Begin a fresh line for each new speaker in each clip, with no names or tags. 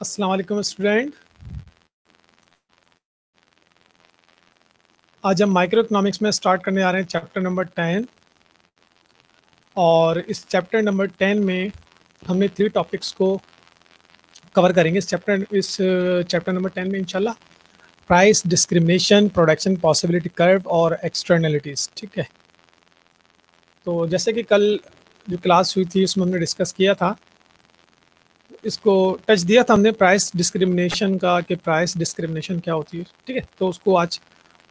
अस्सलाम वालेकुम स्टूडेंट। आज हम माइक्रो इकोनॉमिक्स में स्टार्ट करने जा रहे हैं चैप्टर नंबर 10। और इस चैप्टर नंबर 10 में हमने 3 टॉपिक्स को कवर करेंगे। इस चैप्टर नंबर 10 में इंशाल्लाह price discrimination, production possibility curve और एक्सटर्नलिटीज़। ठीक है, तो जैसे कि कल जो क्लास हुई थी उसमें हमने डिस्कस किया था, इसको टच दिया था हमने प्राइस डिस्क्रिमिनेशन का कि प्राइस डिस्क्रिमिनेशन क्या होती है। ठीक है, तो उसको आज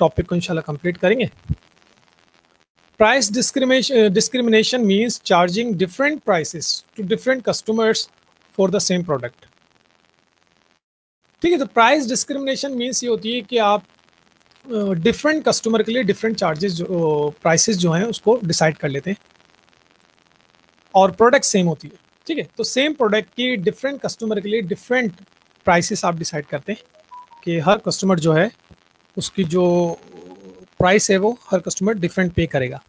टॉपिक को इंशाल्लाह कंप्लीट करेंगे। Price discrimination means charging different prices to different customers for the same product। ठीक है, तो प्राइस डिस्क्रिमिनेशन मीन्स ये होती है कि आप डिफरेंट कस्टमर के लिए डिफरेंट चार्जेस प्राइसेस जो हैं उसको डिसाइड कर लेते हैं और प्रोडक्ट सेम होती है। ठीक है, तो सेम प्रोडक्ट की डिफरेंट कस्टमर के लिए डिफरेंट प्राइसेस आप डिसाइड करते हैं कि हर कस्टमर जो है उसकी जो प्राइस है वो हर कस्टमर डिफरेंट पे करेगा।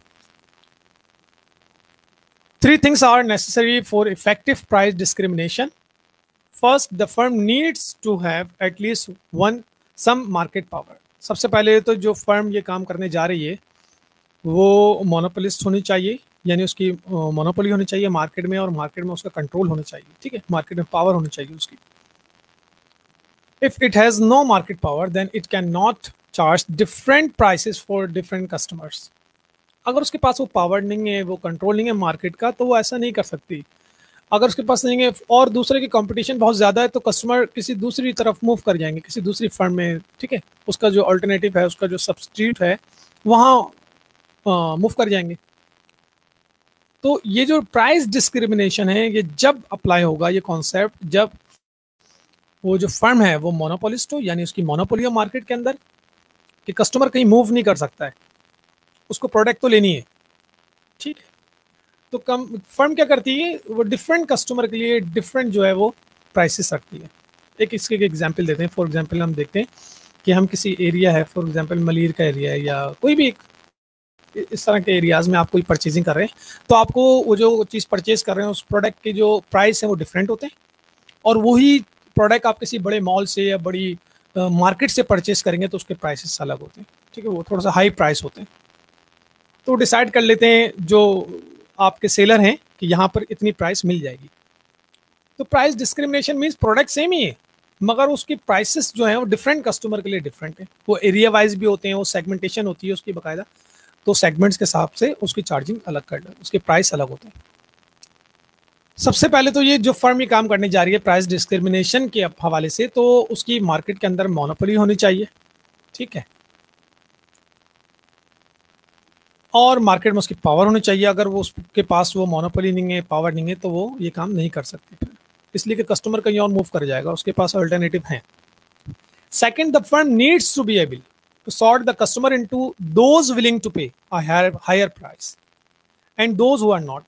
3 things are necessary for effective price discrimination. First, the firm needs to have at least some market power। सबसे पहले तो जो फर्म ये काम करने जा रही है वो मोनोपोलिस्ट होनी चाहिए, यानी उसकी मोनोपोली होनी चाहिए मार्केट में, और मार्केट में उसका कंट्रोल होना चाहिए। ठीक है, मार्केट में पावर होनी चाहिए उसकी। If it has no market power, then it cannot charge different prices for different customers। अगर उसके पास वो पावर नहीं है, वो कंट्रोल नहीं है मार्केट का, तो वो ऐसा नहीं कर सकती। अगर उसके पास नहीं है और दूसरे की कंपटीशन बहुत ज़्यादा है, तो कस्टमर किसी दूसरी तरफ मूव कर जाएंगे, किसी दूसरी फर्म में। ठीक है, उसका जो अल्टरनेटिव है, उसका जो सब्स्टिट्यूट है, वहाँ मूव कर जाएंगे। तो ये जो प्राइस डिस्क्रिमिनेशन है, ये जब अप्लाई होगा ये कॉन्सेप्ट, जब वो जो फर्म है वो मोनोपोलिस्ट हो, यानी उसकी मोनोपोली हो मार्केट के अंदर, कि कस्टमर कहीं मूव नहीं कर सकता है, उसको प्रोडक्ट तो लेनी है। ठीक है, तो कम फर्म क्या करती है, वो डिफरेंट कस्टमर के लिए डिफरेंट जो है वो प्राइसेस रखती है। एक इसके एग्जांपल देते हैं। फॉर एग्जांपल हम देखते हैं कि हम किसी एरिया है, फॉर एग्जांपल मलीर का एरिया है या कोई भी इस तरह के एरियाज़ में आप कोई परचेजिंग कर रहे हैं, तो आपको वो जो चीज़ परचेज कर रहे हैं उस प्रोडक्ट के जो प्राइस है वो डिफरेंट होते हैं, और वही प्रोडक्ट आप किसी बड़े मॉल से या बड़ी मार्केट से परचेज करेंगे तो उसके प्राइसेस अलग होते हैं। ठीक है, वो थोड़ा सा हाई प्राइस होते हैं। तो डिसाइड कर लेते हैं जो आपके सेलर हैं कि यहाँ पर इतनी प्राइस मिल जाएगी। तो price discrimination means product same ही है, मगर उसकी प्राइसेस जो है वो डिफरेंट कस्टमर के लिए डिफरेंट है। वो एरिया वाइज भी होते हैं, वो सेगमेंटेशन होती है उसकी बाकायदा, तो सेगमेंट्स के हिसाब से उसकी चार्जिंग अलग कर लो, उसके प्राइस अलग होते हैं। सबसे पहले तो ये जो फर्म ये काम करने जा रही है प्राइस डिस्क्रिमिनेशन के हवाले से, तो उसकी मार्केट के अंदर मोनोपोली होनी चाहिए। ठीक है, और मार्केट में उसकी पावर होनी चाहिए। अगर वो उसके पास वो मोनोपोली नहीं है, पावर नहीं है, तो वो ये काम नहीं कर सकती फिर, इसलिए कि कस्टमर कहीं और मूव कर जाएगा, उसके पास अल्टरनेटिव है। Second, the firm needs to be able to sort the customer into those willing to pay a higher price and those who are not.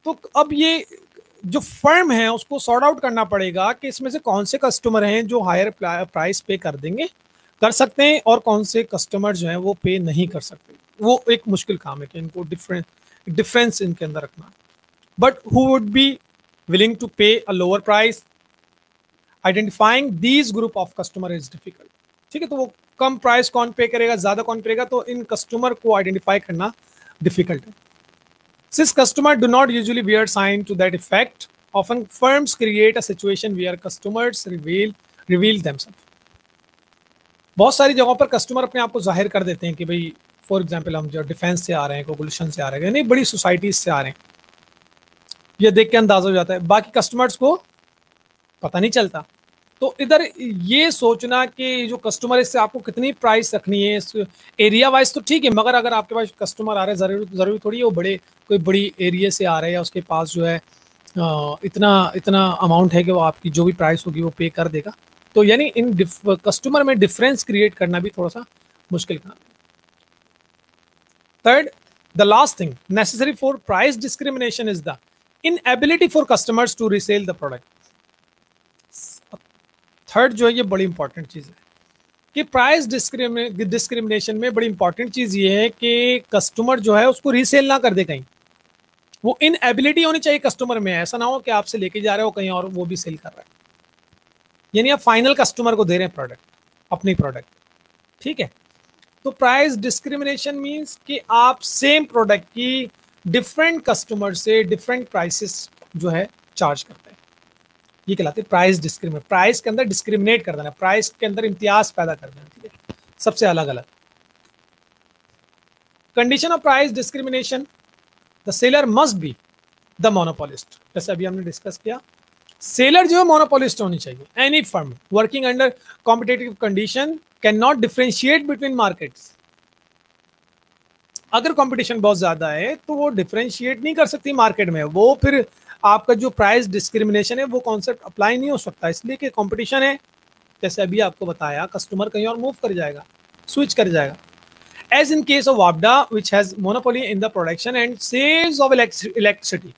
तो अब ये जो फर्म है उसको सॉर्ट आउट करना पड़ेगा कि इसमें से कौन से कस्टमर हैं जो हायर प्राइस पे कर देंगे, कर सकते हैं, और कौन से कस्टमर जो हैं वो पे नहीं कर सकते। वो एक मुश्किल काम है कि इनको डिफरेंस इनके अंदर रखना। But who would be willing to pay a lower price, identifying these group of customer is difficult. ठीक है, तो वो कम प्राइस कौन पे करेगा, ज्यादा कौन करेगा, तो इन कस्टमर को आइडेंटिफाई करना डिफिकल्ट है। Since customers do not usually bear sign to that effect, often firms create a situation where customers reveal themselves। बहुत सारी जगहों पर कस्टमर अपने आप को जाहिर कर देते हैं कि भाई, फॉर एग्जांपल हम जो डिफेंस से आ रहे हैं, कोई गुलशन से आ रहे हैं, नहीं बड़ी सोसाइटीज से आ रहे हैं, ये देख के अंदाजा हो जाता है, बाकी कस्टमर्स को पता नहीं चलता। तो इधर ये सोचना कि जो कस्टमर इससे आपको कितनी प्राइस रखनी है, इस एरिया वाइज तो ठीक है, मगर अगर आपके पास कस्टमर आ रहे हैं, जरूरी थोड़ी है वो कोई बड़ी एरिया से आ रहे हैं या उसके पास जो है इतना इतना अमाउंट है कि वो आपकी जो भी प्राइस होगी वो पे कर देगा। तो यानी इन कस्टमर में डिफरेंस क्रिएट करना भी थोड़ा सा मुश्किल काम है। Third, the last thing necessary for price discrimination is the inability for customers to resell the product. Third जो है ये बड़ी इंपॉर्टेंट चीज़ है कि प्राइस डिस्क्रिमिनेशन में बड़ी इंपॉर्टेंट चीज़ ये है कि कस्टमर जो है उसको रीसेल ना कर दे कहीं। वो इनएबिलिटी होनी चाहिए कस्टमर में, ऐसा ना हो कि आपसे लेके जा रहे हो कहीं और वो भी सेल कर रहा है। यानी आप फाइनल कस्टमर को दे रहे हैं प्रोडक्ट, अपनी प्रोडक्ट, ठीक है। तो प्राइस डिस्क्रिमिनेशन मींस कि आप सेम प्रोडक्ट की डिफरेंट कस्टमर से डिफरेंट प्राइसेस जो है चार्ज करते हैं, ये कहलाते हैं प्राइस डिस्क्रिमिनेट। प्राइस के अंदर डिस्क्रिमिनेट कर देना, प्राइस के अंदर इम्तियाज पैदा कर देना, ठीक है, सबसे अलग अलग। Condition of price discrimination, the seller must be the monopolist, जैसे अभी हमने डिस्कस किया, सेलर जो है मोनोपोलिस्ट होनी चाहिए। Any firm working under competitive condition can not differentiate between markets. अगर कंपटीशन बहुत ज्यादा है तो वो डिफरेंशिएट नहीं कर सकती मार्केट में, वो फिर आपका जो प्राइस डिस्क्रिमिनेशन है वो कॉन्सेप्ट अप्लाई नहीं हो सकता, इसलिए कि कंपटीशन है। जैसे अभी आपको बताया, कस्टमर कहीं और मूव कर जाएगा, स्विच कर जाएगा। एज इन केस ऑफ वापडा which has monopoly in the production and sales of electricity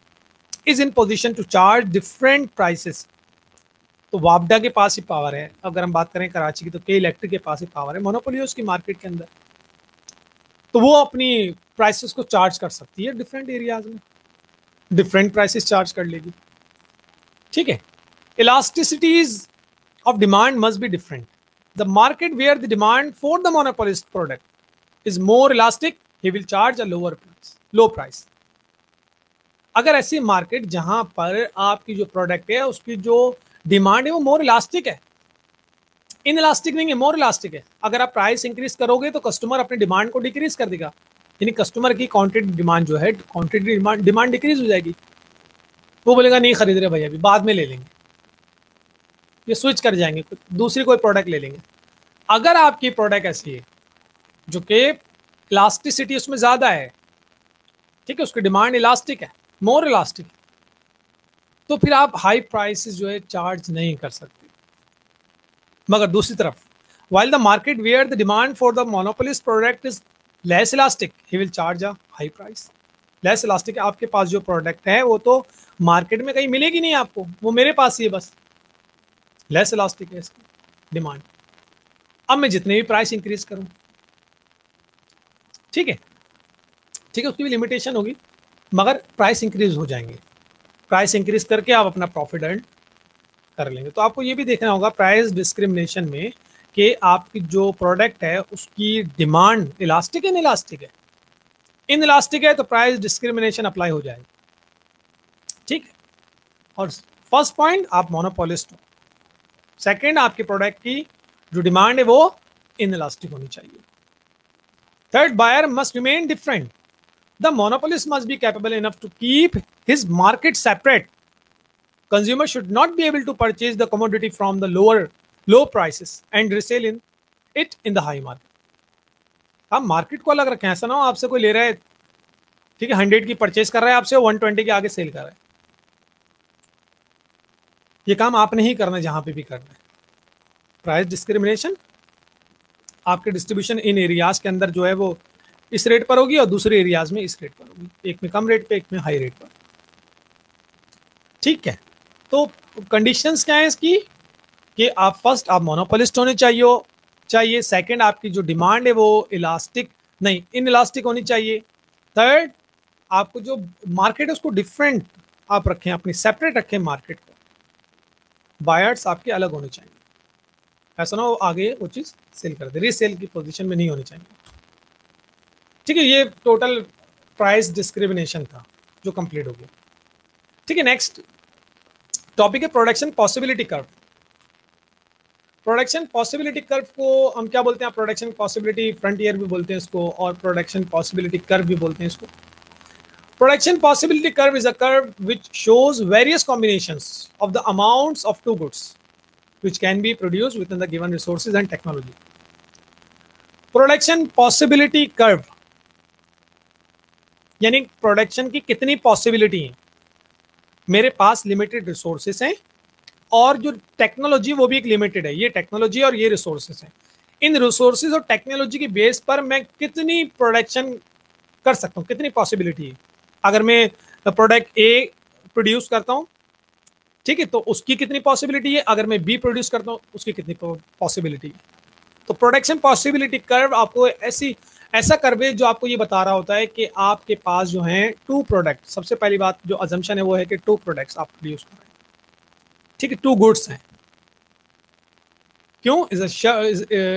is in position to charge different prices. तो वापडा के पास ही पावर है, अगर हम बात करें कराची की तो के इलेक्ट्रिक के पास ही पावर है, मोनोपोली है उसकी मार्केट के अंदर, तो वो अपनी प्राइसेस को चार्ज कर सकती है डिफरेंट एरियाज में, डिफरेंट प्राइसेस चार्ज कर लेगी, ठीक है। Elasticities of demand must be different. The market where the demand for the monopolist product is more elastic, he will charge a lower price, low price. अगर ऐसी market जहां पर आपकी जो प्रोडक्ट है उसकी जो डिमांड है वो मोर इलास्टिक है, इन इलास्टिक नहीं है, मोर इलास्टिक है। अगर आप प्राइस इंक्रीज करोगे तो कस्टमर अपनी डिमांड को डिक्रीज कर देगा, यानी कस्टमर की क्वांटिटी डिमांड जो है, क्वांटिटी डिमांड डिक्रीज हो जाएगी, वो बोलेगा नहीं खरीद रहे भैया, अभी बाद में ले लेंगे, ये स्विच कर जाएंगे, दूसरी कोई प्रोडक्ट ले लेंगे। अगर आपकी प्रोडक्ट ऐसी है जो कि इलास्टिसिटी उसमें ज्यादा है, ठीक है, उसकी डिमांड इलास्टिक है, मोर इलास्टिक, तो फिर आप हाई प्राइसेस जो है चार्ज नहीं कर सकते। मगर दूसरी तरफ, while the market where the demand for the monopolist product is less elastic, he will charge a high price. less elastic है, आपके पास जो प्रोडक्ट है वो तो मार्केट में कहीं मिलेगी नहीं आपको, वो मेरे पास ही है बस, लेस इलास्टिक है इसकी डिमांड। अब मैं जितने भी प्राइस इंक्रीज करूं, ठीक है, ठीक है, उसकी भी लिमिटेशन होगी, मगर प्राइस इंक्रीज हो जाएंगे, प्राइस इंक्रीज करके आप अपना प्रॉफिट अर्न कर लेंगे। तो आपको ये भी देखना होगा प्राइस डिस्क्रिमिनेशन में कि आपकी जो प्रोडक्ट है उसकी डिमांड इलास्टिक है, इलास्टिक है, इन इलास्टिक है तो प्राइस डिस्क्रिमिनेशन अप्लाई हो जाएगा, ठीक है। और फर्स्ट पॉइंट, आप मोनोपोलिस्ट हो। सेकंड, आपके प्रोडक्ट की जो डिमांड है वो इन इलास्टिक होनी चाहिए। Third, buyer must remain different. The monopolist must be capable enough to keep his market separate. Consumer should not be able to purchase the commodity from the low prices and resell it in the high market. आप market को अलग रखें, ऐसा ना हो आपसे कोई ले रहा है, ठीक है, 100 की परचेज कर रहा है आपसे, 120 के आगे सेल कर रहा है। ये काम आपने ही करना है जहां पे भी करना है। प्राइस डिस्क्रिमिनेशन आपके डिस्ट्रीब्यूशन इन एरियाज के अंदर जो है वो इस रेट पर होगी और दूसरे एरियाज में इस रेट पर होगी, एक में कम रेट पे, एक में हाई रेट पर, ठीक है। तो कंडीशंस क्या है इसकी कि आप फर्स्ट, आप मोनोपोलिस्ट होने चाहिए। सेकंड, आपकी जो डिमांड है वो इलास्टिक नहीं, इन इलास्टिक होनी चाहिए। थर्ड, आपको जो मार्केट है उसको डिफरेंट आप रखें, अपनी सेपरेट रखें मार्केट को। बायर्स आपके अलग होने चाहिए, ऐसा ना हो आगे वो चीज सेल कर दे, रीसेल की पोजीशन में नहीं होनी चाहिए, ठीक है। ये टोटल प्राइस डिस्क्रिमिनेशन था जो कंप्लीट हो गया, ठीक है। नेक्स्ट टॉपिक है production possibility curve. Production possibility curve को हम क्या बोलते हैं? प्रोडक्शन पॉसिबिलिटी फ्रंटियर भी बोलते हैं इसको, और प्रोडक्शन पॉसिबिलिटी कर्व भी बोलते हैं इसको। Production possibility curve is a curve which shows various combinations of the amounts of two goods which can be produced within the given resources and technology. Production possibility curve यानी production की कितनी possibility है, मेरे पास limited resources हैं और जो technology वो भी एक लिमिटेड है, ये टेक्नोलॉजी और ये रिसोर्सेस हैं। इन रिसोर्सेज और टेक्नोलॉजी के बेस पर मैं कितनी प्रोडक्शन कर सकता हूँ, कितनी पॉसिबिलिटी है। अगर मैं प्रोडक्ट ए प्रोड्यूस करता हूँ, ठीक है, तो उसकी कितनी पॉसिबिलिटी है, अगर मैं बी प्रोड्यूस करता हूँ उसकी कितनी पॉसिबिलिटी है। तो प्रोडक्शन पॉसिबिलिटी कर्व आपको ऐसा कर्व है जो आपको ये बता रहा होता है कि आपके पास जो है टू प्रोडक्ट, सबसे पहली बात जो अजम्पशन है वो है कि टू प्रोडक्ट्स आप प्रोड्यूस कर रहे हैं, ठीक है, टू गुड्स हैं, क्यों?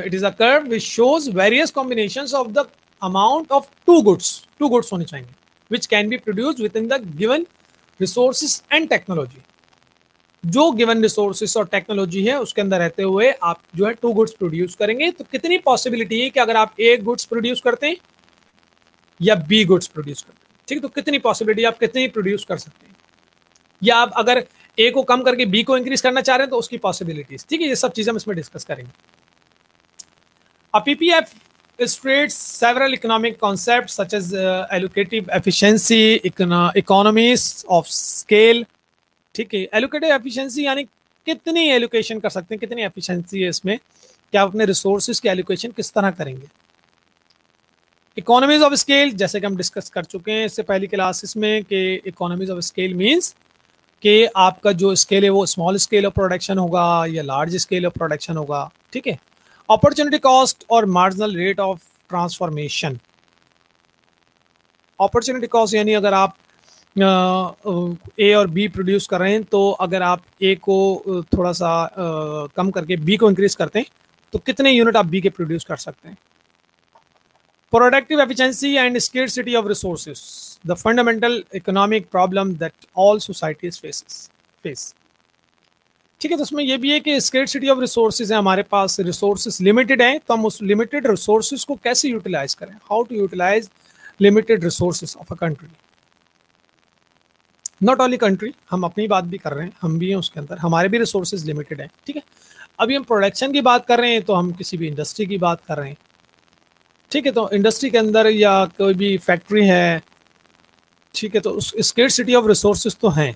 It is a curve which shows various combinations of the amount of two goods होने चाहिए which can be produced within the given resources and technology. जो गिवन रिसोर्सेस और टेक्नोलॉजी है उसके अंदर रहते हुए आप जो है टू गुड्स प्रोड्यूस करेंगे, तो कितनी पॉसिबिलिटी है कि अगर आप ए गुड्स प्रोड्यूस करते हैं या बी गुड्स प्रोड्यूस करते हैं, ठीक है, तो कितनी पॉसिबिलिटी आप कितनी प्रोड्यूस कर सकते हैं, या आप अगर ए को कम करके बी को इंक्रीज करना चाह रहे हैं तो उसकी पॉसिबिलिटीज, ठीक है, ये सब चीजें हम इसमें डिस्कस करेंगे। A PPF illustrates several economic concepts such as allocative efficiency, economies of scale, ठीक है। एलोकेटिव एफिशिएंसी यानी कितनी एलोकेशन कर सकते हैं, कितनी एफिशिएंसी है इसमें, क्या आप अपने रिसोर्सेज की एलोकेशन किस तरह करेंगे। इकोनॉमीज ऑफ स्केल, जैसे कि हम डिस्कस कर चुके हैं इससे पहली क्लासेस में कि इकोनॉमीज ऑफ स्केल मींस कि आपका जो स्केल है वो स्मॉल स्केल ऑफ प्रोडक्शन होगा या लार्ज स्केल ऑफ प्रोडक्शन होगा, ठीक है। अपॉर्चुनिटी कॉस्ट और marginal rate of transformation. Opportunity cost यानी अगर आप ए और बी प्रोड्यूस कर रहे हैं, तो अगर आप ए को थोड़ा सा कम करके बी को इंक्रीज करते हैं तो कितने यूनिट आप बी के प्रोड्यूस कर सकते हैं। Productive efficiency and scarcity of resources, the fundamental economic problem that all societies face, ठीक है। तो उसमें यह भी है कि स्केर्सिटी ऑफ रिसोर्सेज है, हमारे पास रिसोर्सेज लिमिटेड हैं, तो हम उस लिमिटेड रिसोर्सेज को कैसे यूटिलाइज करें, how to utilize limited resources of a country. Not only country, हम अपनी बात भी कर रहे हैं, हम भी हैं उसके अंदर, हमारे भी रिसोर्सेज लिमिटेड हैं, ठीक है। अभी हम प्रोडक्शन की बात कर रहे हैं तो हम किसी भी इंडस्ट्री की बात कर रहे हैं, ठीक है। तो इंडस्ट्री के अंदर या कोई भी फैक्ट्री है, ठीक है, तो उस स्केर्सिटी ऑफ रिसोर्सेज तो हैं,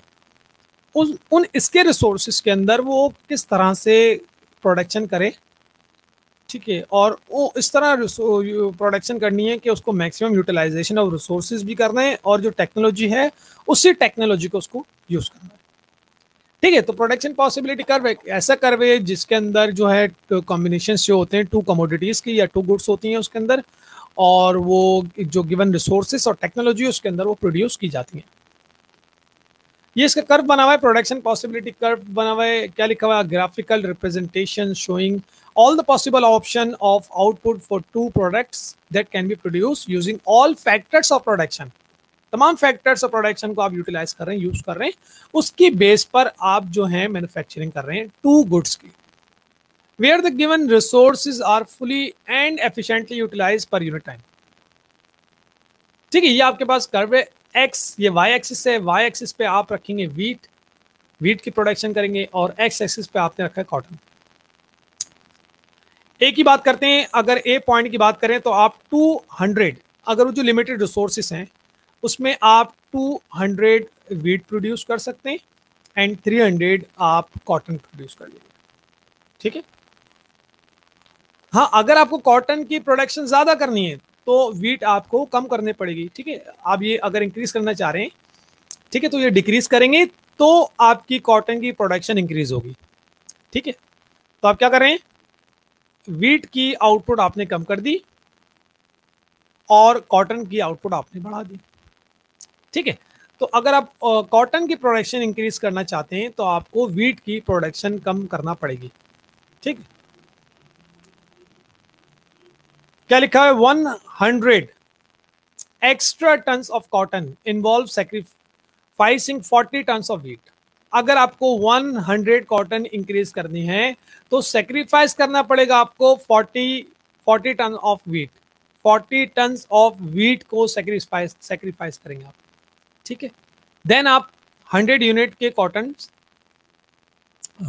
उन इसके रिसोर्सेज के अंदर वो किस तरह से प्रोडक्शन करे, ठीक है, और वो इस तरह प्रोडक्शन करनी है कि उसको मैक्सिमम यूटिलाइजेशन ऑफ रिसोर्सेज भी करना है और जो टेक्नोलॉजी है उसी टेक्नोलॉजी को उसको यूज करना है, ठीक है। तो प्रोडक्शन पॉसिबिलिटी कर्व ऐसा कर्व है जिसके अंदर जो है कॉम्बिनेशन जो होते हैं टू कमोडिटीज की या टू गुड्स होती हैं उसके अंदर, और वो जो गिवन रिसोर्सेज और टेक्नोलॉजी उसके अंदर वो प्रोड्यूस की जाती हैं। ये इसका कर्व बना हुआ है, प्रोडक्शन पॉसिबिलिटी कर्व बना हुआ है, क्या लिखा हुआ है, graphical representation showing all the possible option of output for two products that can be produced using all factors of production। तमाम फैक्टर्स ऑफ प्रोडक्शन को आप यूटिलाइज कर रहे हैं, यूज कर रहे हैं, उसकी बेस पर आप जो है मैन्युफैक्चरिंग कर रहे हैं टू गुड्स की, where the given resources are fully and efficiently utilize पर यूनिट टाइम, ठीक है। ये आपके पास कर्व है एक्स, ये वाई एक्सिस है, वाई एक्सिस पे आप रखेंगे वीट की प्रोडक्शन करेंगे, और एक्स एक्सिस पे आपने रखा है कॉटन। ए की बात करते हैं, अगर ए पॉइंट की बात करें तो आप 200, अगर वो जो लिमिटेड रिसोर्सेस हैं उसमें आप 200 वीट प्रोड्यूस कर सकते हैं एंड 300 आप कॉटन प्रोड्यूस कर लीजिए, ठीक है। हाँ, अगर आपको कॉटन की प्रोडक्शन ज्यादा करनी है तो वीट आपको कम करने पड़ेगी, ठीक है। आप ये अगर इंक्रीज करना चाह रहे हैं, ठीक है, तो ये डिक्रीज करेंगे तो आपकी कॉटन की प्रोडक्शन इंक्रीज होगी, ठीक है। तो आप क्या कर रहे हैं, वीट की आउटपुट आपने कम कर दी और कॉटन की आउटपुट आपने बढ़ा दी, ठीक है। तो अगर आप कॉटन की प्रोडक्शन इंक्रीज करना चाहते हैं तो आपको वीट की प्रोडक्शन कम करना पड़ेगी, ठीक। क्या लिखा है, 100 extra tons of cotton involve sacrificing 40 tons of wheat. अगर आपको 100 कॉटन इंक्रीज करनी है तो सेक्रीफाइस करना पड़ेगा आपको 40 ton of wheat, 40 ton of wheat को सेक्रीफाइस करेंगे आप, ठीक है। देन आप 100 यूनिट के cotton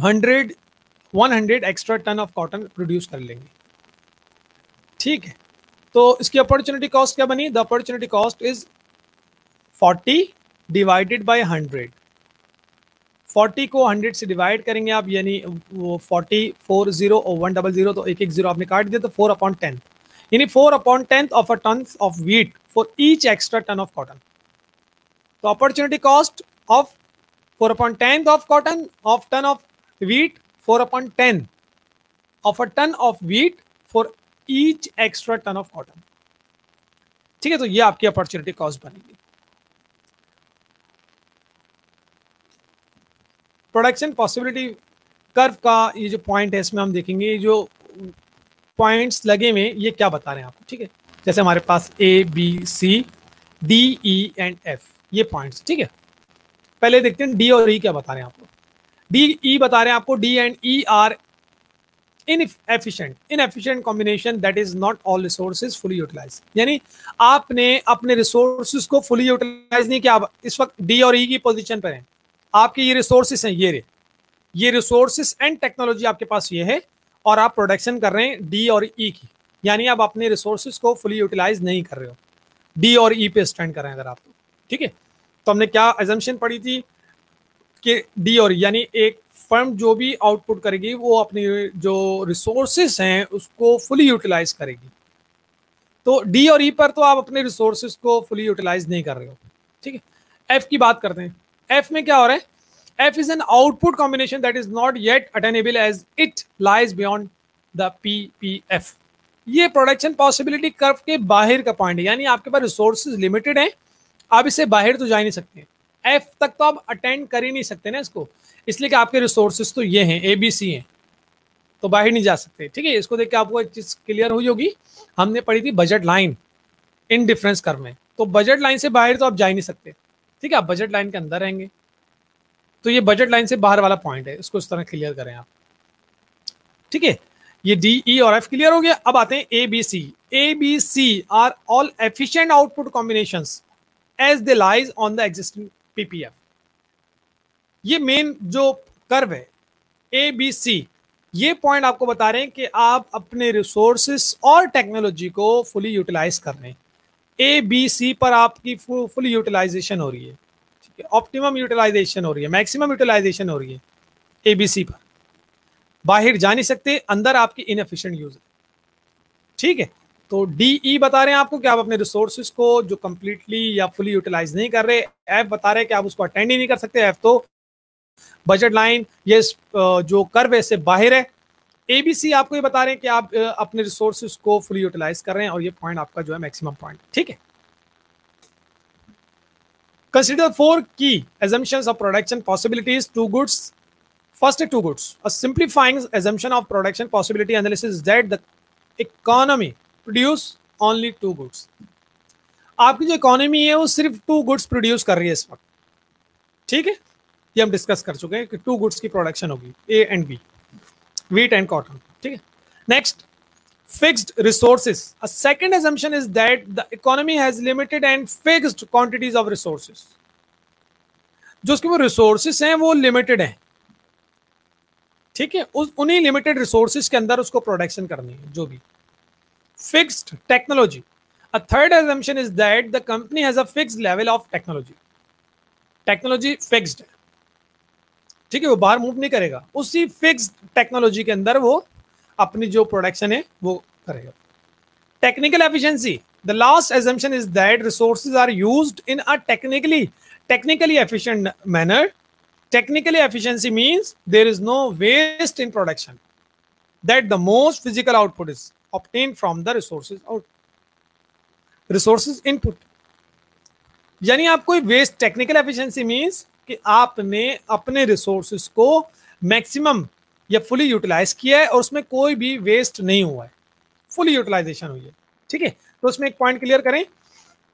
100 extra ton of cotton produce कर लेंगे, ठीक है। तो इसकी अपॉर्चुनिटी कॉस्ट क्या बनी, the opportunity cost is 40 divided by 100। 40 को 100 से डिवाइड करेंगे आप, यानी वो 40 40 और 100, तो एक जीरो आपने काट दिया, तो 4/10, यानी 4/10 of a ton of wheat for each extra ton of cotton. तो opportunity cost of 4/10 of cotton of ton of wheat, 4/10 of a ton of wheat for each extra ton of cotton, ठीक है। तो ये आपकी opportunity cost बनेगी। Production possibility curve का ये जो पॉइंट है इसमें हम देखेंगे ये जो पॉइंट्स लगे हुए ये क्या बता रहे हैं आपको, ठीक है। जैसे हमारे पास A B C D E and F ये पॉइंट्स, ठीक है। पहले देखते हैं डी और ई क्या बता रहे हैं आपको। डी ई बता रहे हैं आपको D and E are inefficient combination that is not all resources fully utilize, यानी आपने अपने रिसोर्सेज को फुली यूटिलाइज नहीं किया। आप इस वक्त डी और ई की पोजीशन पर हैं, आपके ये रिसोर्सेज हैं, ये रिसोर्सेज एंड टेक्नोलॉजी आपके पास ये है और आप प्रोडक्शन कर रहे हैं डी और ई की, यानी आप अपने रिसोर्सेज को फुली यूटिलाइज नहीं कर रहे हो, डी और ई पे स्टैंड कर रहे हैं अगर आप, ठीक है। तो हमने क्या एजम्पशन पढ़ी थी कि डी और ई यानी एक फर्म जो भी आउटपुट करेगी वो अपनी जो रिसोर्सेज हैं उसको फुली यूटिलाइज करेगी। तो डी और ई पर तो आप अपने रिसोर्सेज को फुली यूटिलाइज नहीं कर रहे हो, ठीक है। एफ की बात करते हैं। एफ में क्या हो रहा है? F is an output combination that is not yet attainable as it lies beyond the PPF. ये प्रोडक्शन पॉसिबिलिटी कर्व के बाहर का पॉइंट है, यानी आपके पास रिसोर्सेज लिमिटेड हैं, आप इससे बाहर तो जा ही नहीं सकते। एफ तक तो आप अटेंड कर ही नहीं सकते ना इसको, इसलिए कि आपके रिसोर्सेज तो ये हैं, ए बी सी हैं, तो बाहर नहीं जा सकते, ठीक है। इसको देख के आपको एक चीज क्लियर हुई होगी, हमने पढ़ी थी budget line in difference curve में। तो बजट लाइन से बाहर तो आप जा ही नहीं सकते, ठीक है, आप बजट लाइन के अंदर रहेंगे। तो ये बजट लाइन से बाहर वाला पॉइंट है, इसको इस तरह क्लियर करें आप, ठीक है। ये डी ई और एफ क्लियर हो गया। अब आते हैं A B C. A B C are all efficient output combinations as they lies on the existing PPF. ये मेन जो कर्व है ए बी सी, ये पॉइंट आपको बता रहे हैं कि आप अपने रिसोर्सेस और टेक्नोलॉजी को फुली यूटिलाइज कर रहे हैं। ए बी सी पर आपकी फुल यूटिलाइजेशन हो रही है, ऑप्टिमम यूटिलाइजेशन हो रही है, मैक्सिमम यूटिलाइजेशन हो रही है एबीसी पर, बाहर जा नहीं सकते, अंदर आपकी इनएफिशिएंट यूज है, ठीक है। तो डीई बता रहे हैं आपको कि आप अपने रिसोर्सेज को जो कंप्लीटली या फुली यूटिलाइज नहीं कर रहे। एफ बता रहे हैं कि आप उसको अटेंड ही नहीं कर सकते, एफ तो बजट लाइन ये जो कर्व है इससे बाहर है। एबीसी आपको ये बता रहे हैं कि आप अपने रिसोर्सेज को फुली यूटिलाइज कर रहे हैं और ये पॉइंट आपका जो है मैक्सिमम पॉइंट, ठीक है। Consider 4 key assumptions of production possibilities, two goods. First, two goods. A simplifying assumption of production possibility analysis is that the economy produce only two goods. आपकी जो इकोनॉमी है वो सिर्फ 2 गुड्स प्रोड्यूस कर रही है इस वक्त, ठीक है। ये हम डिस्कस कर चुके हैं कि 2 गुड्स की प्रोडक्शन होगी, A and B, wheat and cotton, ठीक है। Next, fixed resources. A second assumption is that the economy has limited and fixed quantities of resources. जो उसके वो रिसोर्सेस हैं वो लिमिटेड हैं, ठीक है, उन्हीं लिमिटेड रिसोर्सेस के अंदर उसको प्रोडक्शन करनी है जो भी। Fixed technology. A third assumption is that the company has a fixed level of technology. Technology fixed है, ठीक है, वो बाहर मूव नहीं करेगा, उसी फिक्स्ड टेक्नोलॉजी के अंदर वो अपनी जो प्रोडक्शन है वो करेगा। Technical efficiency. The last assumption is that resources are used in a technically efficient manner. Technically efficiency means there is no waste in production, that the most physical output is obtained from the resources input. यानी आप कोई waste, technical efficiency means कि आपने अपने resources को maximum या fully utilise किया है और उसमें कोई भी वेस्ट नहीं हुआ है, फुली यूटिलाइजेशन हुई है, ठीक है। तो उसमें एक पॉइंट क्लियर करें,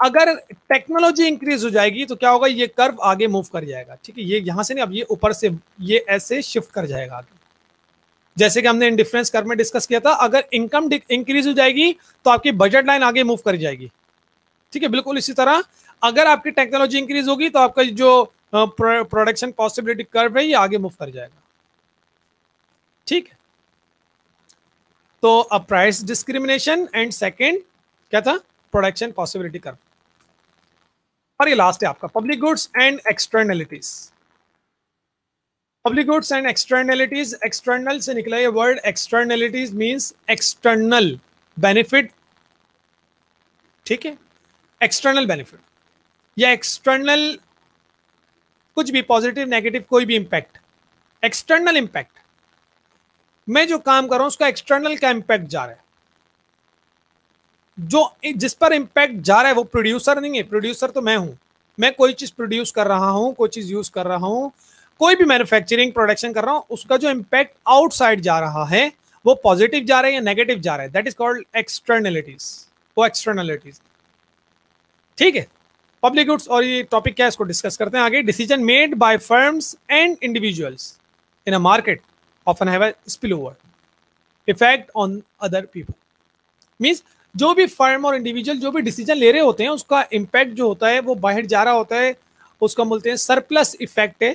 अगर टेक्नोलॉजी इंक्रीज हो जाएगी तो क्या होगा, ये कर्व आगे मूव कर जाएगा, ठीक है। ये यहां से नहीं, अब ये ऊपर से ये ऐसे शिफ्ट कर जाएगा आगे, जैसे कि हमने इन डिफरेंस कर्व में डिस्कस किया था। अगर इनकम इंक्रीज हो जाएगी तो आपकी बजट लाइन आगे मूव कर जाएगी, ठीक है। बिल्कुल इसी तरह अगर आपकी टेक्नोलॉजी इंक्रीज होगी तो आपका जो प्रोडक्शन पॉसिबिलिटी कर्व है ये आगे मूव कर जाएगा, ठीक है। तो अब प्राइस डिस्क्रिमिनेशन एंड सेकंड क्या था, प्रोडक्शन पॉसिबिलिटी कर्व, और ये लास्ट है आपका public goods and externalities. Public goods and externalities, external से निकला ये word, externalities means external benefit, ठीक है, एक्सटर्नल बेनिफिट या एक्सटर्नल कुछ भी, पॉजिटिव नेगेटिव कोई भी इंपैक्ट, एक्सटर्नल इंपैक्ट, मैं जो काम कर रहा हूं उसका एक्सटर्नल का इंपैक्ट जा रहा है, जो जिस पर इंपैक्ट जा रहा है वो प्रोड्यूसर नहीं है, प्रोड्यूसर तो मैं हूं, मैं कोई चीज प्रोड्यूस कर रहा हूं, कोई चीज यूज कर रहा हूं, कोई भी मैन्युफैक्चरिंग प्रोडक्शन कर रहा हूं, उसका जो इम्पैक्ट आउटसाइड जा रहा है वो पॉजिटिव जा रहा है या नेगेटिव जा रहा है, दैट इज कॉल्ड एक्सटर्नलिटीज, वो एक्सटर्नलिटीज। ठीक है, पब्लिक गुड्स। और ये टॉपिक क्या है इसको डिस्कस करते हैं आगे। Decision made by firms and individuals in a market often have a spill over effect on other people. Means जो भी फर्म और इंडिविजुअल जो भी डिसीजन ले रहे होते हैं उसका इम्पैक्ट जो होता है वो बाहर जा रहा होता है, उसका बोलते हैं सरप्लस इफेक्ट है,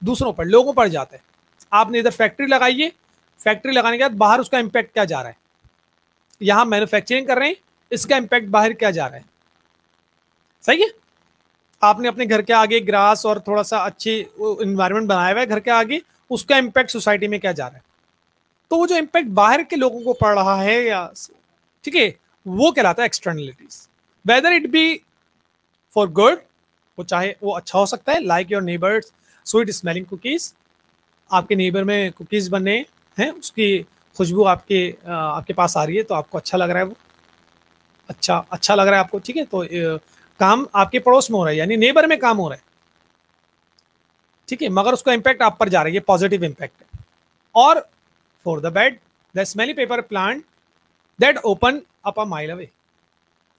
दूसरों पर, लोगों पर जाता है। आपने इधर फैक्ट्री लगाई है, फैक्ट्री लगाने के बाद बाहर उसका इम्पैक्ट क्या जा रहा है, यहां मैन्युफैक्चरिंग कर रहे हैं, इसका इम्पैक्ट बाहर क्या जा रहा है। सही है, आपने अपने घर के आगे ग्रास और थोड़ा सा अच्छी इन्वायरमेंट बनाया हुआ है घर के आगे, उसका इम्पैक्ट सोसाइटी में क्या जा रहा है। तो वो जो इम्पैक्ट बाहर के लोगों को पड़ रहा है या, ठीक है, वो कहलाता है externalities. Whether it be for good, वो चाहे वो अच्छा हो सकता है, like your neighbours sweet smelling cookies, आपके नेबर में कुकीज बने हैं, उसकी खुशबू आपके पास आ रही है तो आपको अच्छा लग रहा है, वो अच्छा लग रहा है आपको, ठीक है। तो काम आपके पड़ोस में हो रहा है, यानी नेबर में काम हो रहा है, ठीक है, मगर उसका इम्पैक्ट आप पर जा रहा है, ये पॉजिटिव इम्पैक्ट है। और for the bad, the smelly paper plant that open up a mile away,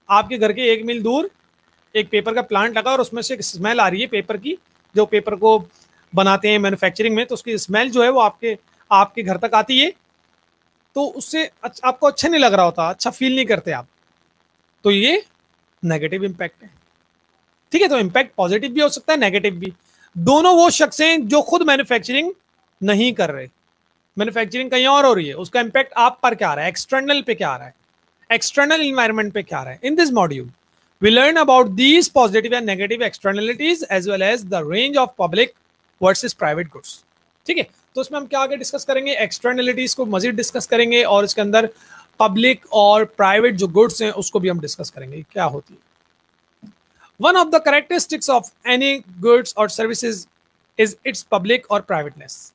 आपके घर के 1 मील दूर एक पेपर का प्लांट लगा और उसमें से एक स्मेल आ रही है पेपर की, जो पेपर को बनाते हैं मैन्युफैक्चरिंग में, तो उसकी स्मेल जो है वो आपके घर तक आती है, तो उससे आपको अच्छा नहीं लग रहा होता, अच्छा फील नहीं करते आप, तो ये नेगेटिव इम्पैक्ट है। ठीक है, तो इम्पैक्ट पॉजिटिव भी हो सकता है, नेगेटिव भी। दोनों वो शख्स हैं जो खुद मैन्युफैक्चरिंग नहीं कर रहे, मैन्युफैक्चरिंग कहीं और हो रही है, उसका इम्पैक्ट आप पर क्या आ रहा है, एक्सटर्नल पे क्या आ रहा है, एक्सटर्नल इन्वायरमेंट पे क्या आ रहा है। In this module we learn about these positive and negative externalities as well as the range of public versus private goods। ठीक है, तो उसमें हम क्या आगे डिस्कस करेंगे, एक्सटर्नलिटीज को मजीद डिस्कस करेंगे और इसके अंदर पब्लिक और प्राइवेट जो गुड्स हैं उसको भी हम डिस्कस करेंगे क्या होती है। One of the characteristics of any goods और सर्विसेज इज इट्स पब्लिक और प्राइवेटनेस।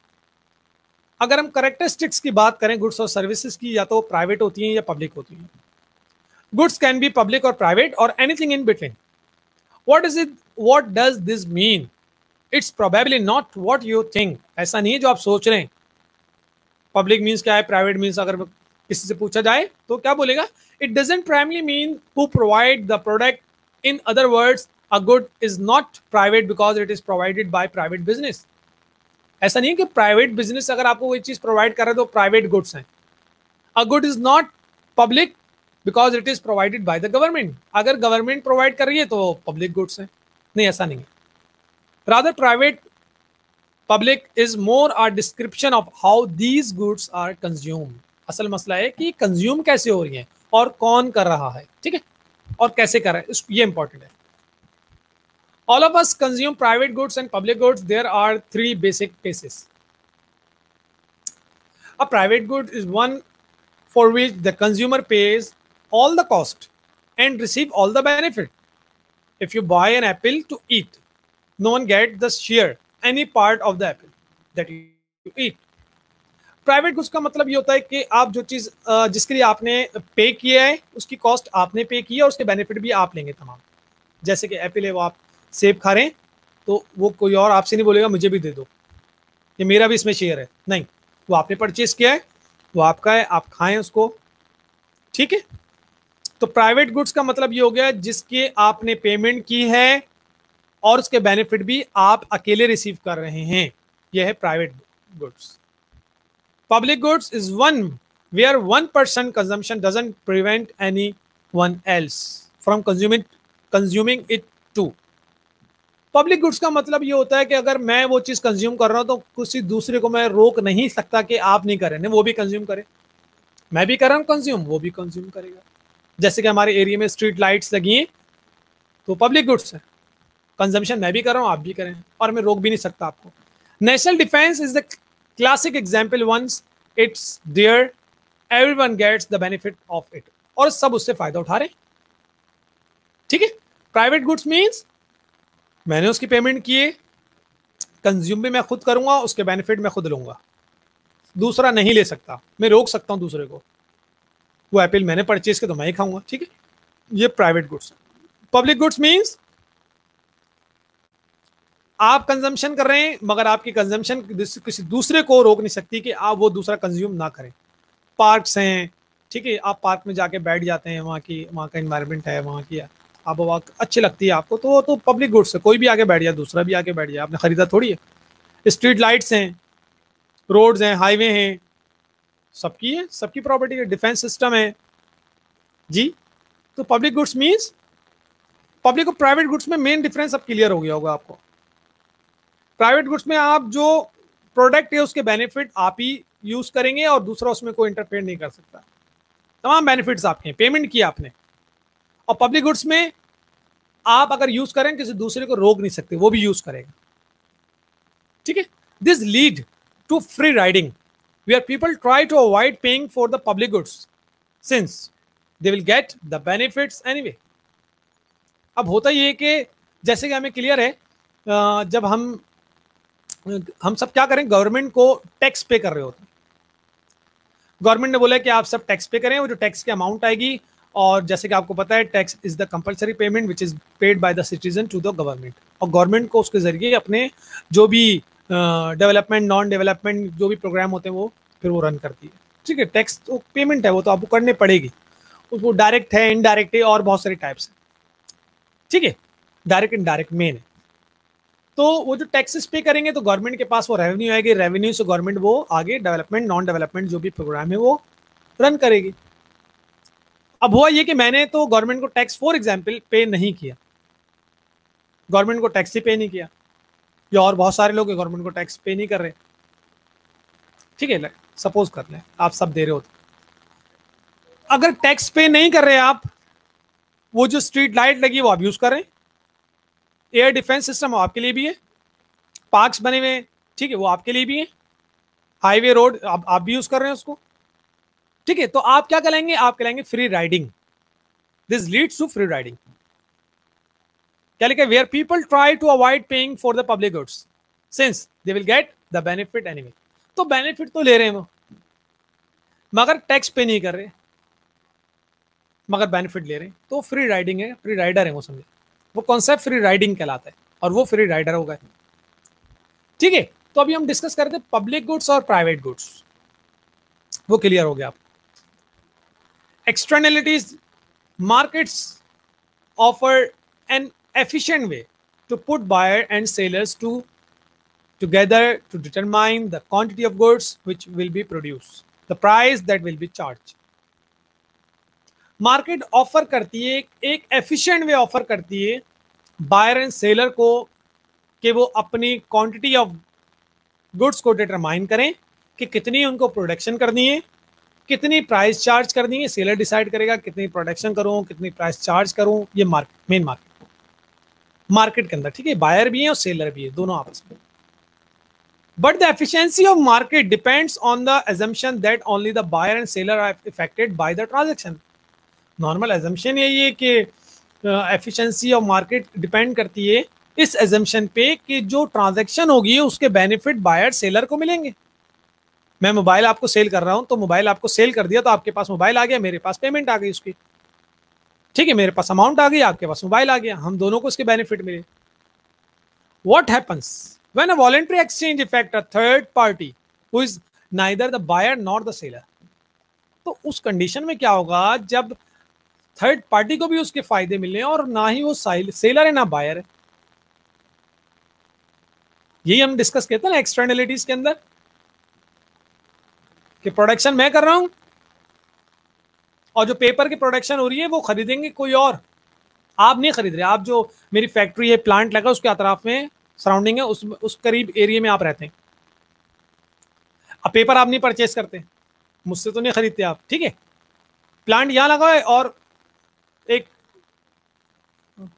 अगर हम कैरेक्टरिस्टिक्स की बात करें गुड्स और सर्विसेज की, या तो प्राइवेट होती हैं या पब्लिक होती हैं। Goods can be public or private or anything in between. What is it? What does this mean? It's probably not what you think. ऐसा नहीं है जो आप सोच रहे हैं। Public means क्या है, private means अगर किसी से पूछा जाए तो क्या बोलेगा? It doesn't primarily mean who provide the product. In other words, a good is not private because it is provided by private business. ऐसा नहीं है कि private business अगर आपको कोई चीज प्रोवाइड कर रहा है तो private goods हैं। A good is not public because it is provided by the government. अगर गवर्नमेंट प्रोवाइड कर रही है तो पब्लिक गुड्स है, नहीं ऐसा नहीं है। Rather private public is more or description of how these goods are consume. असल मसला है कि कंज्यूम कैसे हो रही है और कौन कर रहा है, ठीक है, और कैसे कर रहा है, ये इंपॉर्टेंट है। All of us consume private goods and public goods. There are 3 basic cases. A private good is one for which the consumer pays all the cost and receive all the benefit. If you buy an apple to eat, no one gets the share any part of the apple that you eat. Private goods का मतलब ये होता है कि आप जो चीज जिसके लिए आपने पे किया है उसकी कॉस्ट आपने पे की है और उसके बेनिफिट भी आप लेंगे तमाम। जैसे कि एप्पल है, वो आप सेब खा रहे हैं तो वो कोई और आपसे नहीं बोलेगा मुझे भी दे दो, ये मेरा भी इसमें शेयर है, नहीं, वो आपने परचेज किया है, वो आपका है, आप खाएं उसको, ठीक है। तो प्राइवेट गुड्स का मतलब ये हो गया जिसके आपने पेमेंट की है और उसके बेनिफिट भी आप अकेले रिसीव कर रहे हैं, यह है private goods. Public goods is one where one person consumption doesn't prevent any one else from consuming it too. Public goods का मतलब ये होता है कि अगर मैं वो चीज कंज्यूम कर रहा हूं तो किसी दूसरे को मैं रोक नहीं सकता कि आप नहीं करें, वो भी कंज्यूम करे, मैं भी कर रहा हूं कंज्यूम, वो भी कंज्यूम करेगा। जैसे कि हमारे एरिया में स्ट्रीट लाइट्स लगी हैं तो पब्लिक गुड्स है, कंजम्पशन मैं भी कर रहा हूं, आप भी करें, और मैं रोक भी नहीं सकता आपको। National defence is the classic example, once it's there everyone gets the benefit of it, और सब उससे फायदा उठा रहे हैं, ठीक है। प्राइवेट गुड्स मीन्स मैंने उसकी पेमेंट की है, कंज्यूम भी मैं खुद करूंगा, उसके बेनिफिट मैं खुद लूंगा, दूसरा नहीं ले सकता, मैं रोक सकता हूं दूसरे को, वो एप्पल मैंने परचेज किया तो मैं ही खाऊंगा, ठीक है, ये private goods. Public goods means आप कंजम्पशन कर रहे हैं, मगर आपकी कंजम्पशन किसी दूसरे को रोक नहीं सकती कि आप वो दूसरा कंज्यूम ना करें। पार्क्स हैं, ठीक है, आप पार्क में जाके बैठ जाते हैं, वहाँ का इन्वायरमेंट है, वहाँ की आबोहवा अच्छी लगती है आपको, तो वो तो पब्लिक गुड्स है, कोई भी आके बैठ जाए, दूसरा भी आके बैठ जाए, आपने खरीदा थोड़ी है। स्ट्रीट लाइट्स हैं, रोड्स हैं, हाईवे हैं, सबकी है, सबकी प्रॉपर्टी है। डिफेंस सिस्टम है जी। तो पब्लिक गुड्स मीन्स, पब्लिक और प्राइवेट गुड्स में मेन डिफरेंस अब क्लियर हो गया होगा आपको। प्राइवेट गुड्स में आप जो प्रोडक्ट है उसके बेनिफिट आप ही यूज करेंगे और दूसरा उसमें कोई इंटरफेयर नहीं कर सकता, तमाम बेनिफिट्स आपके हैं, पेमेंट किया आपने। और पब्लिक गुड्स में आप अगर यूज करें किसी दूसरे को रोक नहीं सकते, वो भी यूज करेगा, ठीक है। This lead to free riding where people try to avoid paying for the public goods since they will get the benefits anyway. अब होता ये कि जैसे कि हमें क्लियर है, जब हम सब क्या करें, गवर्नमेंट को टैक्स पे कर रहे होते हैं। गवर्नमेंट ने बोला कि आप सब टैक्स पे करें, वो जो टैक्स की अमाउंट आएगी, और जैसे कि आपको पता है tax is the compulsory payment which is paid by the citizen to the government, और गवर्नमेंट को उसके जरिए अपने जो भी डेवलपमेंट नॉन डेवलपमेंट जो भी प्रोग्राम होते हैं वो फिर वो रन करती है, ठीक है। टैक्स तो पेमेंट है, वो तो आपको करनी पड़ेगी, उसको डायरेक्ट है, इनडायरेक्ट है, और बहुत सारे टाइप्स है, ठीक है। डायरेक्ट इनडायरेक्ट मेन है। तो वो जो टैक्सेस पे करेंगे तो गवर्नमेंट के पास वो रेवेन्यू आएगी, रेवेन्यू से गवर्नमेंट वो आगे डेवलपमेंट नॉन डेवलपमेंट जो भी प्रोग्राम है वो रन करेगी। अब हुआ ये कि मैंने तो गवर्नमेंट को टैक्स फॉर एग्जांपल पे नहीं किया, गवर्नमेंट को टैक्स ही पे नहीं किया, या और बहुत सारे लोग गवर्नमेंट को टैक्स पे नहीं कर रहे, ठीक है। सपोज कर लें आप सब दे रहे हो, अगर टैक्स पे नहीं कर रहे आप, वो जो स्ट्रीट लाइट लगी वो आप यूज कर रहे हैं, एयर डिफेंस सिस्टम आपके लिए भी है, पार्क्स बने हुए हैं, ठीक है, वो आपके लिए भी है, हाईवे रोड आप भी यूज कर रहे हैं उसको, ठीक है। तो आप क्या कहलाएंगे, आप कहलाएंगे free riding. This leads to free riding. क्या लिखा है, where people try to avoid paying for the public goods since they will get the benefit anyway. तो बेनिफिट तो ले रहे हैं वो, मगर टैक्स पे नहीं कर रहे, मगर बेनिफिट ले रहे हैं, तो फ्री राइडिंग है, फ्री राइडर है वो, समझे। वो कॉन्सेप्ट फ्री राइडिंग कहलाता है, और वो फ्री राइडर होगा, ठीक है। तो अभी हम डिस्कस करते हैं पब्लिक गुड्स और प्राइवेट गुड्स, वो क्लियर हो गया आप। Externalities, markets offer an efficient way to put buyer and sellers together to determine the quantity of goods which will be produced, the price that will be charged. Market offer करती है, एक efficient way offer करती है buyer and seller को कि वो अपनी quantity of goods को डिटरमाइन करें कि कितनी उनको प्रोडक्शन करनी है, कितनी प्राइस चार्ज करनी है, सेलर डिसाइड करेगा कितनी प्रोडक्शन करूं, कितनी प्राइस चार्ज करूं, ये मार्केट, मेन मार्केट के अंदर, ठीक है। बायर भी है और सेलर भी है, दोनों आपस में। But the efficiency of market depends on the assumption that only the buyer and seller are affected by the transaction. Normal assumption यही है कि एफिशिएंसी ऑफ मार्केट डिपेंड करती है इस एजम्पशन पे कि जो ट्रांजैक्शन होगी उसके बेनिफिट बायर सेलर को मिलेंगे। मैं मोबाइल आपको सेल कर रहा हूं, तो मोबाइल आपको सेल कर दिया, तो आपके पास मोबाइल आ गया, मेरे पास पेमेंट आ गई उसकी, ठीक है, मेरे पास अमाउंट आ गई, आपके पास मोबाइल आ गया, हम दोनों को इसके बेनिफिट मिले। What happens when a voluntary exchange affect a third party who is neither the buyer not the seller. तो उस कंडीशन में क्या होगा, जब थर्ड पार्टी को भी उसके फायदे मिले और ना ही वो सेलर है ना बायर है। यही हम डिस्कस करते हैं ना एक्सटर्नलिटीज के अंदर, कि प्रोडक्शन मैं कर रहा हूं और जो पेपर की प्रोडक्शन हो रही है वो खरीदेंगे कोई और, आप नहीं खरीद रहे। आप जो मेरी फैक्ट्री है, प्लांट लगा उसके अतराफ में सराउंडिंग है, उस करीब एरिया में आप रहते हैं, अब पेपर आप नहीं परचेस करते, मुझसे तो नहीं खरीदते आप, ठीक है। प्लांट यहां लगा है और एक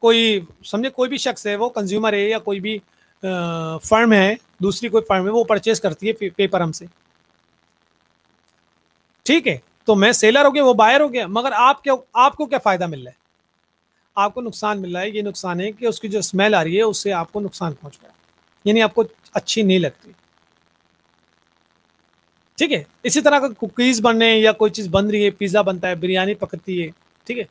कोई समझे कोई भी शख्स है, वो कंज्यूमर है या कोई भी फर्म है, दूसरी कोई फर्म है, वो परचेस करती है पेपर हमसे, ठीक है। तो मैं सेलर हो गया, वो बायर हो गया, मगर आपको क्या फायदा मिल रहा है, आपको नुकसान मिल रहा है। ये नुकसान है कि उसकी जो स्मेल आ रही है उससे आपको नुकसान पहुंच रहा है, यानी आपको अच्छी नहीं लगती, ठीक है। इसी तरह का कुकीज बनने या कोई चीज बन रही है, पिज्जा बनता है, बिरयानी पकती है, ठीक है,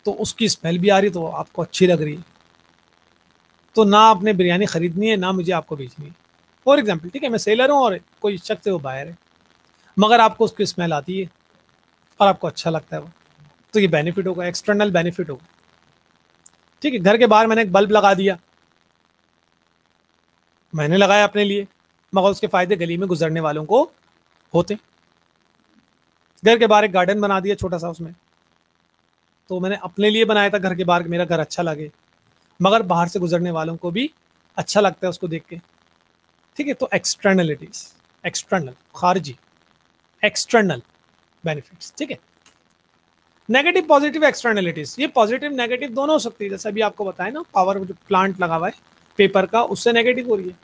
तो उसकी स्मेल भी आ रही है तो आपको अच्छी लग रही है, तो ना आपने बिरयानी खरीदनी है, ना मुझे आपको बेचनी है। फॉर एग्जाम्पल, ठीक है, मैं सेलर हूँ और कोई शख्स है वो बायर है, मगर आपको उसकी स्मेल आती है और आपको अच्छा लगता है वो, तो ये बेनिफिट होगा, एक्सटर्नल बेनिफिट होगा। ठीक है, घर के बाहर मैंने एक बल्ब लगा दिया, मैंने लगाया अपने लिए, मगर उसके फायदे गली में गुजरने वालों को होते। घर के बाहर एक गार्डन बना दिया छोटा सा, उसमें तो मैंने अपने लिए बनाया था घर के बाहर, मेरा घर अच्छा लगे, मगर बाहर से गुजरने वालों को भी अच्छा लगता है उसको देख के। ठीक है, तो एक्सटर्नलिटीज, एक्सटर्नल खारजी, एक्सटर्नल बेनिफिट्स। ठीक है, नेगेटिव पॉजिटिव एक्सटर्नलिटीज, ये पॉजिटिव नेगेटिव दोनों हो सकती है। जैसे अभी आपको बताया ना, पावर जो प्लांट लगा हुआ है पेपर का, उससे नेगेटिव हो रही है,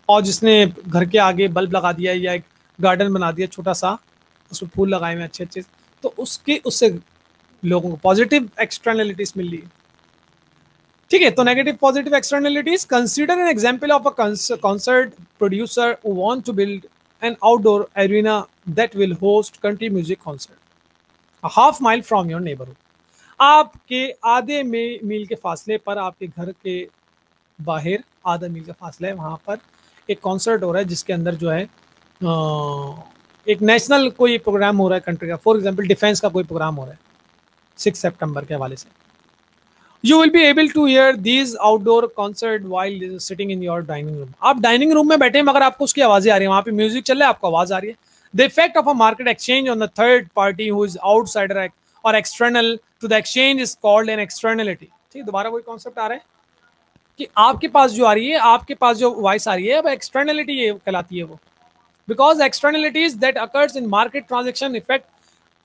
और जिसने घर के आगे बल्ब लगा दिया या एक गार्डन बना दिया छोटा सा, उसमें फूल लगाए हुए अच्छे अच्छे, तो उससे लोगों को पॉजिटिव एक्सटर्नलिटीज मिल रही है। ठीक है, तो negative positive externalities, consider an example of a concert producer who want to build an outdoor arena that will host country music concert half mile from your neighbourhood. आपके आधे मील के फासले पर, आपके घर के बाहर आधा मील का फासला है, वहां पर एक कॉन्सर्ट हो रहा है जिसके अंदर जो है एक नेशनल कोई प्रोग्राम हो रहा है कंट्री का, फॉर एग्जांपल डिफेंस का कोई प्रोग्राम हो रहा है 6 सितंबर के हवाले से। You will be able to hear these outdoor concert while sitting in your dining room. आप डाइनिंग रूम में बैठे हैं, मगर आपको उसकी आवाजें आ रही है, वहां पे म्यूजिक चल रहा है, आपको आवाज आ रही है। The effect of a market exchange on the third party who is outsider और external to the exchange is called an externality. ठीक, दोबारा वही कॉन्सेप्ट आ रहा है कि आपके पास जो आ रही है, आपके पास जो वॉइस आ रही है, अब एक्सटर्नलिटी ये कहलाती है वो, because externalities that occurs in market transaction effect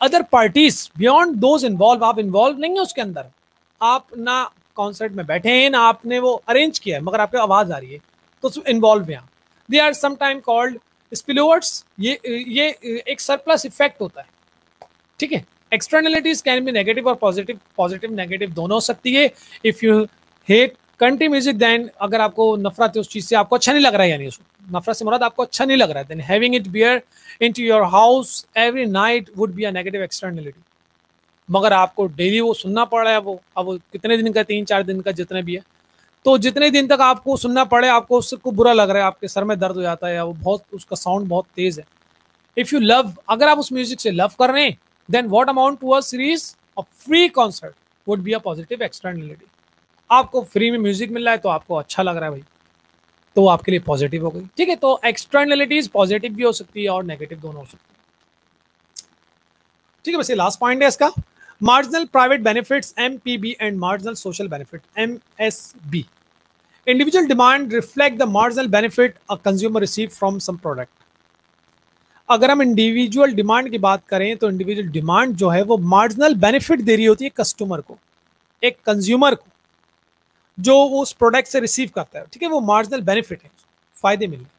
other parties beyond those involve. आप इन्वॉल्व नहीं है उसके अंदर, आप ना कॉन्सर्ट में बैठे हैं, ना आपने वो अरेंज किया है, मगर आपको आवाज आ रही है, तो इन्वॉल्व है। They are sometime called spillovers. ये एक सरप्लस इफेक्ट होता है। ठीक है, एक्सटर्नलिटीज कैन बी नेगेटिव और पॉजिटिव, पॉजिटिव नेगेटिव दोनों हो सकती है। If you hate country music, then अगर आपको नफरत है उस चीज से, आपको अच्छा नहीं लग रहा है, यानी नफरत से मुराद आपको अच्छा नहीं लग रहा है, then having it bear into your house every night would be a negative externality. मगर आपको डेली वो सुनना पड़ रहा है, वो अब वो कितने दिन का, 3-4 दिन का, जितने भी है, तो जितने दिन तक आपको सुनना पड़े, आपको उसको बुरा लग रहा है, आपके सर में दर्द हो जाता है, या वो बहुत उसका साउंड बहुत तेज है। इफ यू लव, अगर आप उस म्यूजिक से लव कर रहे हैं, then what amount to a series of free concert would be a positive externality. आपको फ्री में म्यूजिक मिल रहा है तो आपको अच्छा लग रहा है भाई, तो आपके लिए पॉजिटिव हो गई। ठीक है, तो एक्सटर्नलिटीज पॉजिटिव भी हो सकती है और नेगेटिव दोनों हो सकती है। ठीक है, बस ये लास्ट पॉइंट है इसका, marginal private benefits MPB and marginal social benefit MSB. Individual demand reflect the marginal benefit a consumer receive from some product. अगर हम इंडिविजुअल डिमांड की बात करें, तो इंडिविजुअल डिमांड जो है वो मार्जिनल बेनिफिट दे रही होती है कस्टमर को, एक कंज्यूमर को, जो उस प्रोडक्ट से रिसीव करता है। ठीक है, वो मार्जिनल बेनिफिट है, फायदे मिल रहे।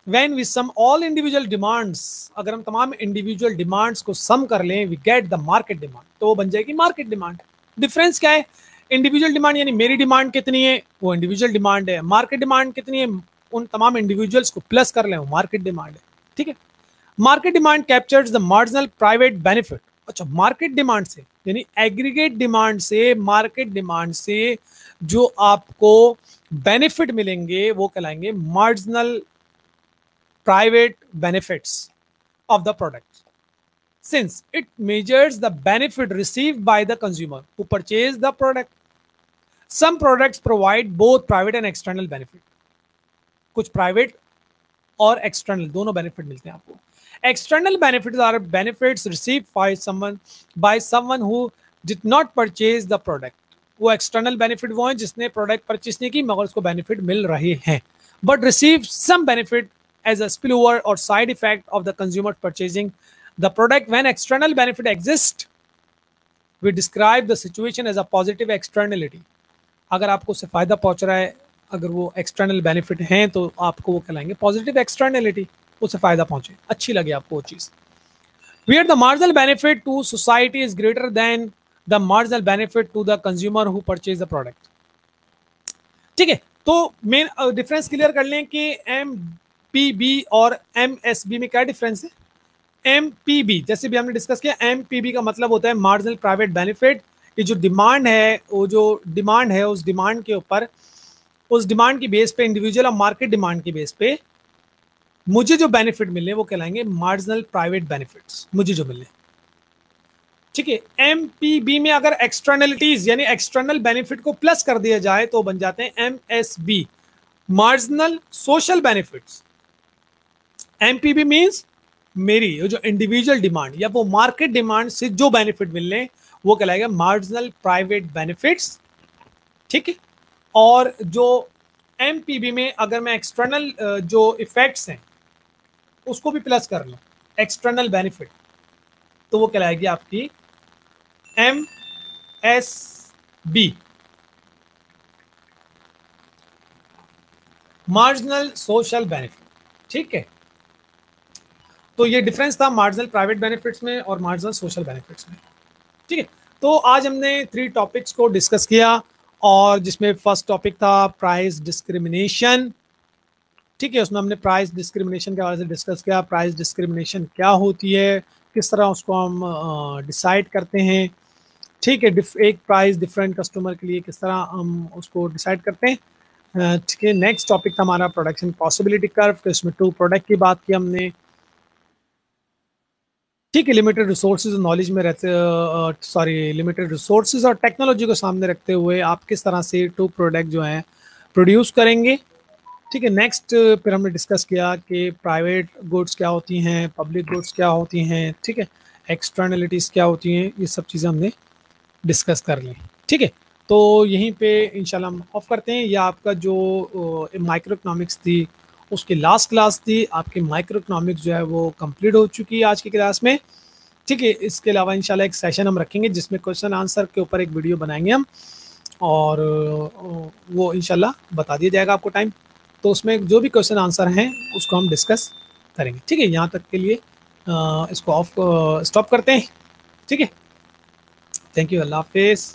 when we sum all individual demands, अगर हम तमाम इंडिविजुअल डिमांड्स को सम कर लें, we get the market demand, तो वो बन जाएगी मार्केट डिमांड। डिफरेंस क्या है? इंडिविजुअल डिमांड यानी मेरी डिमांड कितनी है, वो इंडिविजुअल डिमांड है। मार्केट डिमांड कितनी है, उन तमाम इंडिविजुअल्स को प्लस कर लें, वो मार्केट डिमांड है। ठीक है, market demand captures the marginal private benefit. अच्छा, मार्केट डिमांड से यानी एग्रीगेट डिमांड से, मार्केट डिमांड से जो आपको बेनिफिट मिलेंगे वो कहलाएंगे marginal private benefits of the product, since it measures the benefit received by the consumer who purchased the product. Some products provide both private and external benefit. कुछ private और external दोनों benefit मिलते हैं आपको। External benefits are benefits received by someone who did not purchase the product. वो external benefit वो हैं जिसने product purchase नहीं की, मगर उसको benefit मिल रहे हैं, but receive some benefit as a spillover or side effect of the consumer purchasing the product. When external benefit exists, we describe the situation as a positive externality. अगर आपको उससे फायदा पहुंच रहा है, अगर वो एक्सटर्नल बेनिफिट हैं, तो आपको वो कहलाएंगे पॉजिटिव एक्सटर्नलिटी, उससे फायदा पहुंचे, अच्छी लगे आपको वो चीज। Where the marginal benefit to society is greater than the marginal benefit to the consumer who purchase the product. ठीक है, तो मेन डिफरेंस क्लियर कर लें कि एमपीबी और एमएसबी में क्या डिफरेंस है। एमपीबी जैसे भी हमने डिस्कस किया, एमपीबी का मतलब होता है मार्जिनल प्राइवेट बेनिफिट, ये जो डिमांड है, वो जो डिमांड है उस डिमांड के ऊपर, उस डिमांड की बेस पे, इंडिविजुअल और मार्केट डिमांड की बेस पे मुझे जो बेनिफिट मिले वो कहलाएंगे मार्जिनल प्राइवेट बेनिफिट्स, मुझे जो मिले। ठीक है, एमपीबी में अगर एक्सटर्नलिटीज यानी एक्सटर्नल बेनिफिट को प्लस कर दिया जाए तो बन जाते हैं MSB, marginal social benefits. MPB means मेरी जो इंडिविजुअल डिमांड या वो मार्केट डिमांड से जो बेनिफिट मिलने वो कहलाएगा मार्जिनल प्राइवेट बेनिफिट्स। ठीक है, और जो एमपीबी में अगर मैं एक्सटर्नल जो इफेक्ट्स हैं उसको भी प्लस कर लूं, एक्सटर्नल बेनिफिट, तो वो कहलाएगी आपकी M S B, marginal social benefit. ठीक है, तो ये डिफरेंस था मार्जिनल प्राइवेट बेनिफिट्स में और मार्जिनल सोशल बेनिफिट्स में। ठीक है, तो आज हमने 3 टॉपिक्स को डिस्कस किया, और जिसमें फर्स्ट टॉपिक था प्राइस डिस्क्रिमिनेशन। ठीक है, उसमें हमने प्राइस डिस्क्रिमिनेशन के बारे में डिस्कस किया, प्राइस डिस्क्रिमिनेशन क्या होती है, किस तरह उसको हम डिसाइड करते हैं। ठीक है, एक प्राइस डिफरेंट कस्टमर के लिए किस तरह हम उसको डिसाइड करते हैं। ठीक है, नेक्स्ट टॉपिक था हमारा प्रोडक्शन पॉसिबिलिटी कर्व, तो इसमें 2 प्रोडक्ट की बात की हमने। ठीक है, लिमिटेड रिसोर्सेज नॉलेज में रहते, सॉरी लिमिटेड रिसोर्सेज और टेक्नोलॉजी को सामने रखते हुए आप किस तरह से 2 प्रोडक्ट जो हैं प्रोड्यूस करेंगे। ठीक है, नेक्स्ट फिर हमने डिस्कस किया कि प्राइवेट गुड्स क्या होती हैं, पब्लिक गुड्स क्या होती हैं। ठीक है, एक्सटर्नलिटीज़ क्या होती हैं, ये सब चीज़ें हमने डिस्कस कर ली। ठीक है, तो यहीं पे इंशाल्लाह हम ऑफ करते हैं। या आपका जो माइक्रो इकोनॉमिक्स थी उसकी लास्ट क्लास थी, आपकी माइक्रो इकोनॉमिक्स जो है वो कंप्लीट हो चुकी है आज की क्लास में। ठीक है, इसके अलावा इंशाल्लाह एक सेशन हम रखेंगे जिसमें क्वेश्चन आंसर के ऊपर एक वीडियो बनाएंगे हम, और वो इंशाल्लाह बता दिया जाएगा आपको टाइम, तो उसमें जो भी क्वेश्चन आंसर हैं उसको हम डिस्कस करेंगे। ठीक है, यहाँ तक के लिए इसको ऑफ स्टॉप करते हैं। ठीक है, थैंक यू, अल्लाह हाफिज़।